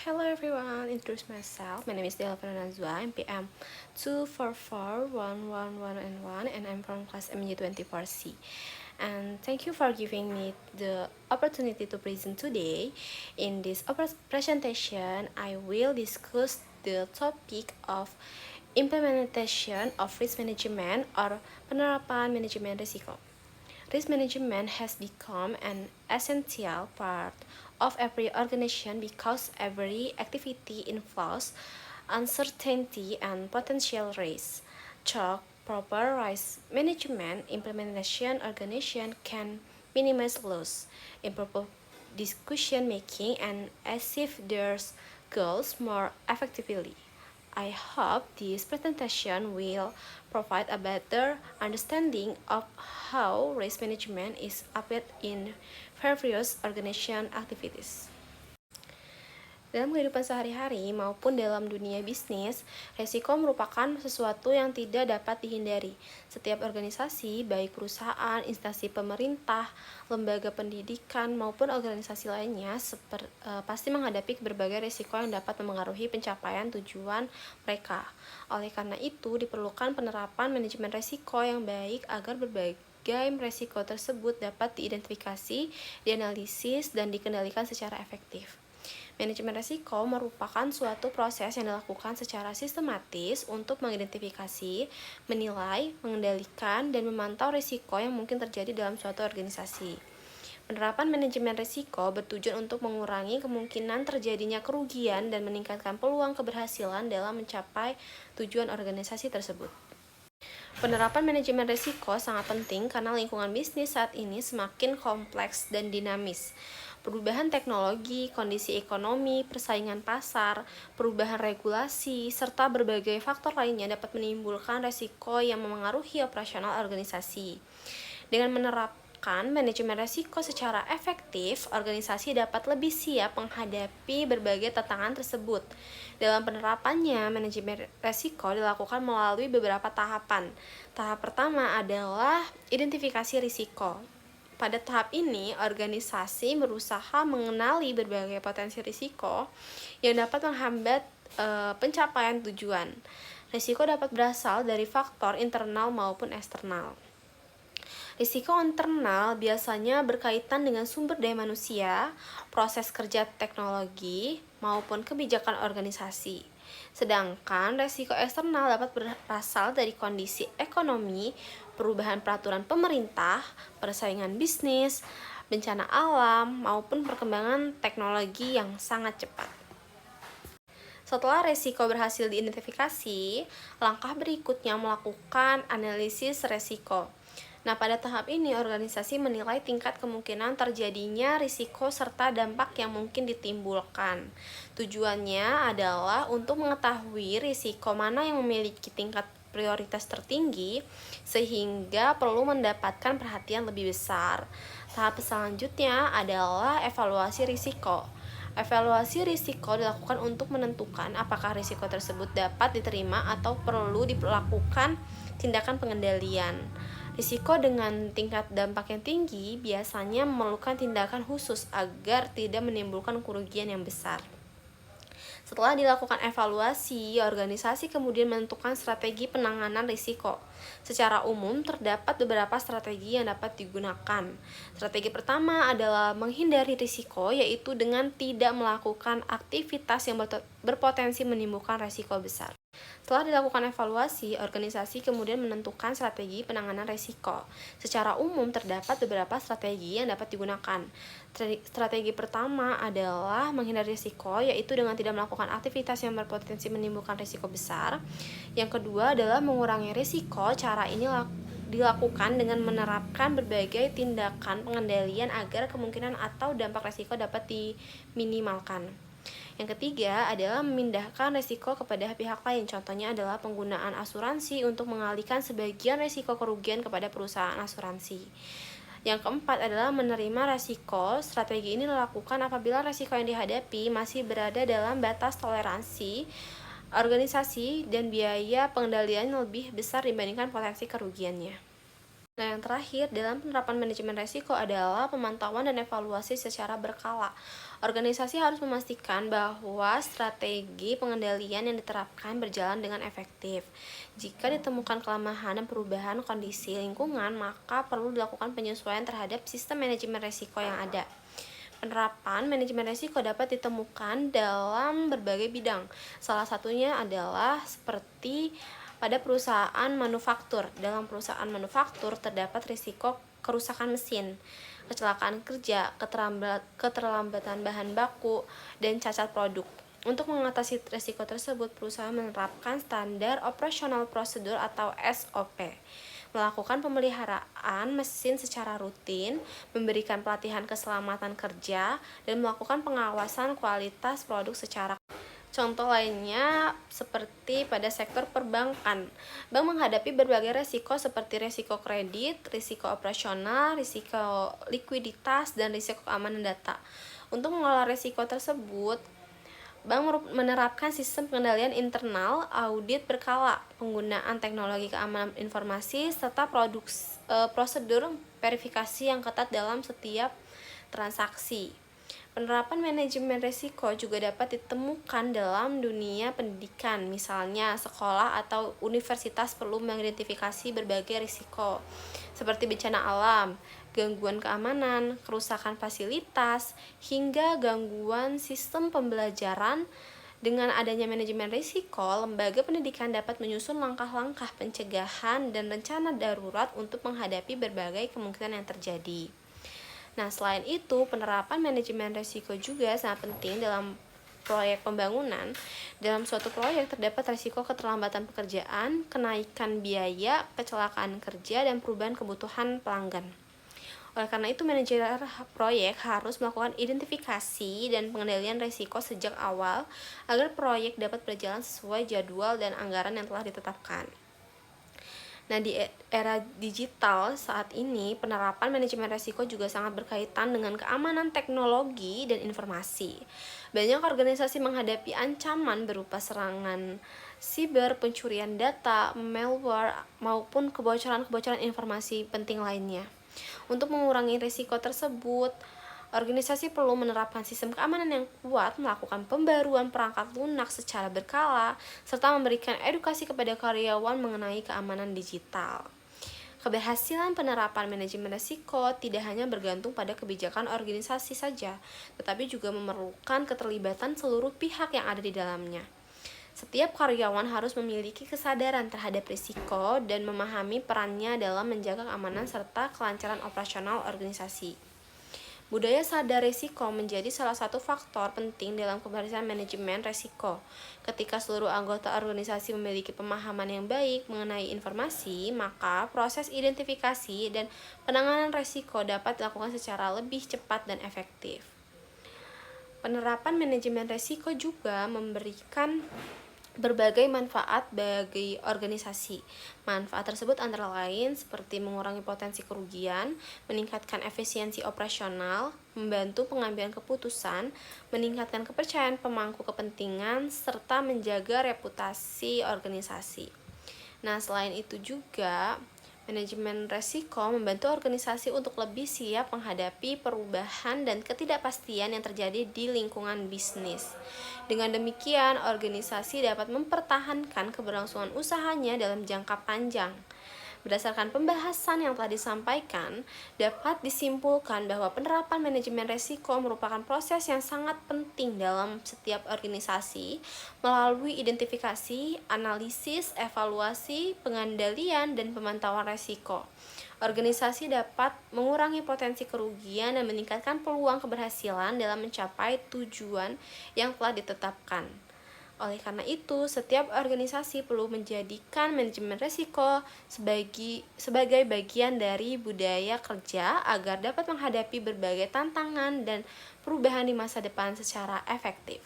Hello everyone, introduce myself. My name is Dela Nazwa, MPM 2441111, and I'm from class MJ24C. And thank you for giving me the opportunity to present today. In this presentation, I will discuss the topic of implementation of risk management or penerapan manajemen risiko. Risk management has become an essential part of every organization because every activity involves uncertainty and potential risk. Through proper risk management implementation, organization can minimize loss, improve decision making, and achieve their goals more effectively. I hope this presentation will provide a better understanding of how risk management is applied in various organization activities. Dalam kehidupan sehari-hari maupun dalam dunia bisnis, resiko merupakan sesuatu yang tidak dapat dihindari. Setiap organisasi, baik perusahaan, instansi pemerintah, lembaga pendidikan, maupun organisasi lainnya pasti menghadapi berbagai resiko yang dapat mempengaruhi pencapaian tujuan mereka. Oleh karena itu, diperlukan penerapan manajemen resiko yang baik agar berbagai resiko tersebut dapat diidentifikasi, dianalisis, dan dikendalikan secara efektif. Manajemen risiko merupakan suatu proses yang dilakukan secara sistematis untuk mengidentifikasi, menilai, mengendalikan, dan memantau risiko yang mungkin terjadi dalam suatu organisasi. Penerapan manajemen risiko bertujuan untuk mengurangi kemungkinan terjadinya kerugian dan meningkatkan peluang keberhasilan dalam mencapai tujuan organisasi tersebut. Penerapan manajemen risiko sangat penting karena lingkungan bisnis saat ini semakin kompleks dan dinamis. Perubahan teknologi, kondisi ekonomi, persaingan pasar, perubahan regulasi, serta berbagai faktor lainnya dapat menimbulkan risiko yang memengaruhi operasional organisasi. Dengan menerapkan manajemen risiko secara efektif, organisasi dapat lebih siap menghadapi berbagai tantangan tersebut. Dalam penerapannya, manajemen risiko dilakukan melalui beberapa tahapan. Tahap pertama adalah identifikasi risiko. Pada tahap ini, organisasi berusaha mengenali berbagai potensi risiko yang dapat menghambat pencapaian tujuan. Risiko dapat berasal dari faktor internal maupun eksternal. Risiko internal biasanya berkaitan dengan sumber daya manusia, proses kerja teknologi, maupun kebijakan organisasi. Sedangkan risiko eksternal dapat berasal dari kondisi ekonomi, perubahan peraturan pemerintah, persaingan bisnis, bencana alam, maupun perkembangan teknologi yang sangat cepat. Setelah risiko berhasil diidentifikasi, langkah berikutnya melakukan analisis risiko. Nah, pada tahap ini organisasi menilai tingkat kemungkinan terjadinya risiko serta dampak yang mungkin ditimbulkan. Tujuannya adalah untuk mengetahui risiko mana yang memiliki tingkat prioritas tertinggi sehingga perlu mendapatkan perhatian lebih besar. Tahap selanjutnya adalah evaluasi risiko. Evaluasi risiko dilakukan untuk menentukan apakah risiko tersebut dapat diterima atau perlu dilakukan tindakan pengendalian. Risiko dengan tingkat dampak yang tinggi biasanya memerlukan tindakan khusus agar tidak menimbulkan kerugian yang besar. Setelah dilakukan evaluasi, organisasi kemudian menentukan strategi penanganan risiko. Secara umum, terdapat beberapa strategi yang dapat digunakan. Strategi pertama adalah menghindari risiko, yaitu dengan tidak melakukan aktivitas yang berpotensi menimbulkan risiko besar. Setelah dilakukan evaluasi, organisasi kemudian menentukan strategi penanganan risiko. Secara umum, terdapat beberapa strategi yang dapat digunakan. Strategi pertama adalah menghindari risiko, yaitu dengan tidak melakukan aktivitas yang berpotensi menimbulkan risiko besar. Yang kedua adalah mengurangi risiko. Cara ini dilakukan dengan menerapkan berbagai tindakan pengendalian agar kemungkinan atau dampak risiko dapat diminimalkan. Yang ketiga adalah memindahkan risiko kepada pihak lain. Contohnya adalah penggunaan asuransi untuk mengalihkan sebagian risiko kerugian kepada perusahaan asuransi. Yang keempat adalah menerima risiko. Strategi ini dilakukan apabila risiko yang dihadapi masih berada dalam batas toleransi organisasi dan biaya pengendalian lebih besar dibandingkan potensi kerugiannya. Nah, yang terakhir dalam penerapan manajemen resiko adalah pemantauan dan evaluasi secara berkala. Organisasi harus memastikan bahwa strategi pengendalian yang diterapkan berjalan dengan efektif. Jika ditemukan kelemahan dan perubahan kondisi lingkungan, maka perlu dilakukan penyesuaian terhadap sistem manajemen resiko yang ada. Penerapan manajemen risiko dapat ditemukan dalam berbagai bidang. Salah satunya adalah seperti pada perusahaan manufaktur. Dalam perusahaan manufaktur terdapat risiko kerusakan mesin, kecelakaan kerja, keterlambatan bahan baku, dan cacat produk. Untuk mengatasi risiko tersebut, perusahaan menerapkan standar operasional prosedur atau SOP, melakukan pemeliharaan mesin secara rutin, memberikan pelatihan keselamatan kerja, dan melakukan pengawasan kualitas produk secara. Contoh lainnya seperti pada sektor perbankan. Bank menghadapi berbagai resiko seperti risiko kredit, risiko operasional, risiko likuiditas, dan risiko keamanan data. Untuk mengelola risiko tersebut, Bank menerapkan sistem pengendalian internal, audit berkala, penggunaan teknologi keamanan informasi, serta prosedur verifikasi yang ketat dalam setiap transaksi. Penerapan manajemen risiko juga dapat ditemukan dalam dunia pendidikan, misalnya sekolah atau universitas perlu mengidentifikasi berbagai risiko, seperti bencana alam, gangguan keamanan, kerusakan fasilitas, hingga gangguan sistem pembelajaran. Dengan adanya manajemen risiko, lembaga pendidikan dapat menyusun langkah-langkah pencegahan dan rencana darurat untuk menghadapi berbagai kemungkinan yang terjadi. Nah, selain itu, penerapan manajemen risiko juga sangat penting dalam proyek pembangunan. Dalam suatu proyek terdapat risiko keterlambatan pekerjaan, kenaikan biaya, kecelakaan kerja, dan perubahan kebutuhan pelanggan. Oleh karena itu, manajer proyek harus melakukan identifikasi dan pengendalian risiko sejak awal agar proyek dapat berjalan sesuai jadwal dan anggaran yang telah ditetapkan. Nah, di era digital saat ini, penerapan manajemen risiko juga sangat berkaitan dengan keamanan teknologi dan informasi. Banyak organisasi menghadapi ancaman berupa serangan siber, pencurian data, malware, maupun kebocoran-kebocoran informasi penting lainnya. Untuk mengurangi risiko tersebut, organisasi perlu menerapkan sistem keamanan yang kuat, melakukan pembaruan perangkat lunak secara berkala, serta memberikan edukasi kepada karyawan mengenai keamanan digital. Keberhasilan penerapan manajemen risiko tidak hanya bergantung pada kebijakan organisasi saja, tetapi juga memerlukan keterlibatan seluruh pihak yang ada di dalamnya. Setiap karyawan harus memiliki kesadaran terhadap risiko dan memahami perannya dalam menjaga keamanan serta kelancaran operasional organisasi. Budaya sadar risiko menjadi salah satu faktor penting dalam keberhasilan manajemen risiko. Ketika seluruh anggota organisasi memiliki pemahaman yang baik mengenai informasi, maka proses identifikasi dan penanganan risiko dapat dilakukan secara lebih cepat dan efektif. Penerapan manajemen risiko juga memberikan berbagai manfaat bagi organisasi. Manfaat tersebut antara lain seperti mengurangi potensi kerugian, meningkatkan efisiensi operasional, membantu pengambilan keputusan, meningkatkan kepercayaan pemangku kepentingan, serta menjaga reputasi organisasi. Nah, selain itu juga manajemen resiko membantu organisasi untuk lebih siap menghadapi perubahan dan ketidakpastian yang terjadi di lingkungan bisnis. Dengan demikian, organisasi dapat mempertahankan keberlangsungan usahanya dalam jangka panjang. Berdasarkan pembahasan yang telah disampaikan, dapat disimpulkan bahwa penerapan manajemen risiko merupakan proses yang sangat penting dalam setiap organisasi melalui identifikasi, analisis, evaluasi, pengendalian, dan pemantauan risiko. Organisasi dapat mengurangi potensi kerugian dan meningkatkan peluang keberhasilan dalam mencapai tujuan yang telah ditetapkan. Oleh karena itu, setiap organisasi perlu menjadikan manajemen risiko sebagai bagian dari budaya kerja agar dapat menghadapi berbagai tantangan dan perubahan di masa depan secara efektif.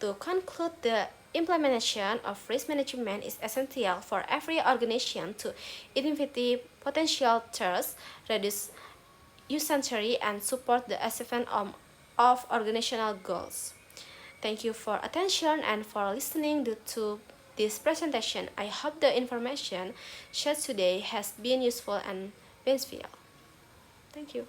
To conclude, the implementation of risk management is essential for every organization to identify potential threats, reduce uncertainty, and support the achievement of organizational goals. Thank you for attention and for listening to this presentation. I hope the information shared today has been useful and beneficial. Thank you.